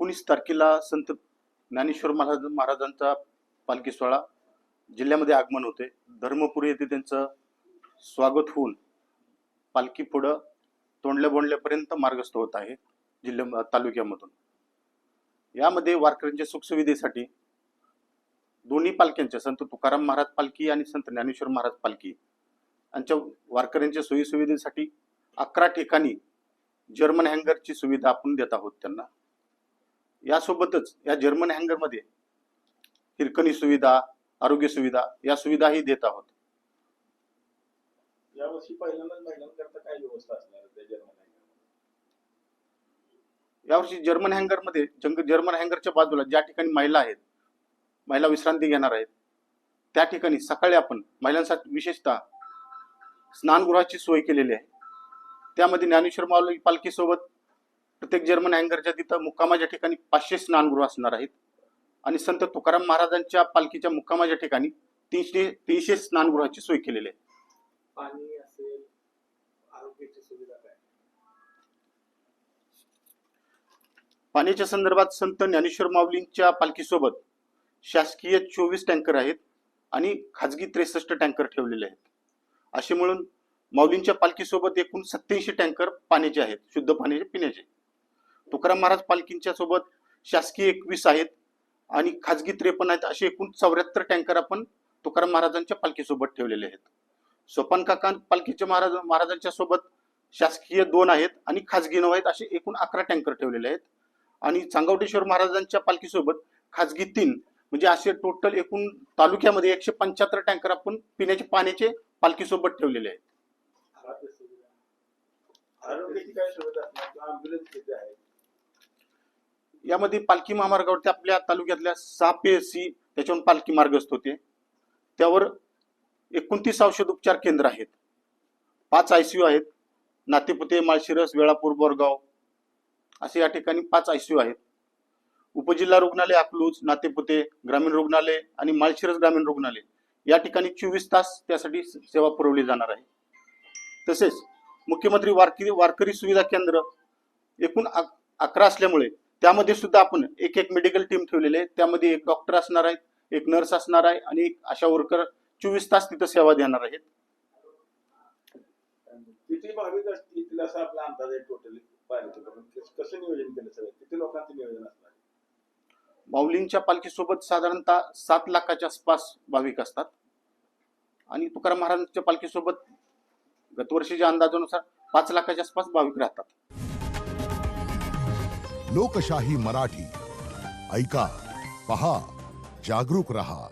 19 तारखेला संत ज्ञानेश्वर महाराजांचा पालखी सोहळा जिल्ह्यामध्ये आगमन होते। धर्मपुरी येथे त्यांचं स्वागत होऊन पालखी पुढं तोंडल्या बोंडल्यापर्यंत मार्गस्थ होत आहे जिल्हा तालुक्यामधून। यामध्ये वारकऱ्यांच्या सुखसुविधेसाठी दोन्ही पालख्यांच्या संत तुकाराम महाराज पालखी आणि संत ज्ञानेश्वर महाराज पालखी यांच्या वारकऱ्यांच्या सोयीसुविधेसाठी 11 ठिकाणी जर्मन हँगरची सुविधा आपण देत आहोत त्यांना। यासोबतच या जर्मन हँगर मध्ये हिरकणी सुविधा, आरोग्य सुविधा या सुविधाही देत आहोत। यावर्षी पहिल्यांदाच महिलांकरता काय व्यवस्था असणार आहे त्या जर्मन हँगर? यावर्षी जर्मन हँगर मध्ये जर्मन हँगरच्या बाजूला ज्या ठिकाणी महिला आहेत, महिला विश्रांती घेणार आहेत, त्या ठिकाणी सकाळी आपण महिलांसाठी विशेषतः स्नानगृहाची सोय केलेली आहे। त्यामध्ये ज्ञानेश्वर माऊली पालखी सोबत प्रत्येक जर्मन हँगरच्या तिथं मुक्कामाच्या ठिकाणी 500 स्नानगृह असणार आहेत आणि संत तुकाराम महाराजांच्या पालखीच्या मुक्कामाच्या ठिकाणी 300 स्नानगृहाची सोय केलेली आहे। पाणी असेल, आरोग्याची सुविधा काय? पाण्याच्या संदर्भात संत ज्ञानेश्वर माऊलींच्या पालखीसोबत शासकीय 24 टँकर आहेत आणि खाजगी 63 टँकर ठेवलेले आहेत। असे मिळून माऊलींच्या पालखीसोबत एकूण 87 टँकर पाण्याचे आहेत, शुद्ध पाण्याचे पिण्याचे। तुकाराम महाराज पालखींच्या सोबत शासकीय 21 आहेत आणि खाजगी 53 आहेत। असे एकूण 74 टँकर आपण तुकाराम महाराजांच्या पालखीसोबत ठेवलेले आहेत। सोपान काका पालखीच्या महाराजांच्या सोबत शासकीय 2 आहेत आणि खाजगी 9 आहेत। असे एकूण 11 टँकर ठेवलेले आहेत आणि चांगवटेश्वर महाराजांच्या पालखीसोबत खाजगी 3, म्हणजे असे टोटल एकूण तालुक्यामध्ये 175 टँकर आपण पिण्याचे पाण्याचे पालखीसोबत ठेवलेले आहेत। आरोग्याची काय सुविधा असणार? ॲम्ब्युलन्स किती आहे? यामध्ये पालखी महामार्गावरती आपल्या तालुक्यातल्या 6 PSC त्याच्यावर पालखी मार्गस्थ होते। त्यावर 29 औषध उपचार केंद्र आहेत, 5 ICU आहेत, नातेपुते, माळशिरस, वेळापूर, बोरगाव असे या ठिकाणी 5 ICU आहेत। उपजिल्हा रुग्णालय अकलूज, नातेपुते ग्रामीण रुग्णालय आणि माळशिरस ग्रामीण रुग्णालय या ठिकाणी 24 तास त्यासाठी सेवा पुरवली जाणार आहे। तसेच मुख्यमंत्री वारकरी सुविधा केंद्र एकूण 11 असल्यामुळे त्यामध्ये सुद्धा आपण एक मेडिकल टीम ठेवलेली आहे। त्यामध्ये एक डॉक्टर असणार आहे, एक नर्स असणार आहे आणि एक आशा वर्कर 24 तास तिथे सेवा देणार आहेत। किती भाविक असतील असा आपला अंदाज आहे टोटली पाहिलं? कसं नियोजन केलं सगळं? किती लोकांचं नियोजन असणार? माऊलींच्या पालखीसोबत साधारणतः 7 लाखाच्या आसपास भाविक असतात आणि तुकाराम महाराजांच्या पालखीसोबत गतवर्षीच्या अंदाजानुसार 5 लाखाच्या आसपास भाविक राहतात। लोकशाही मराठी ऐका, पहा, जागरूक रहा।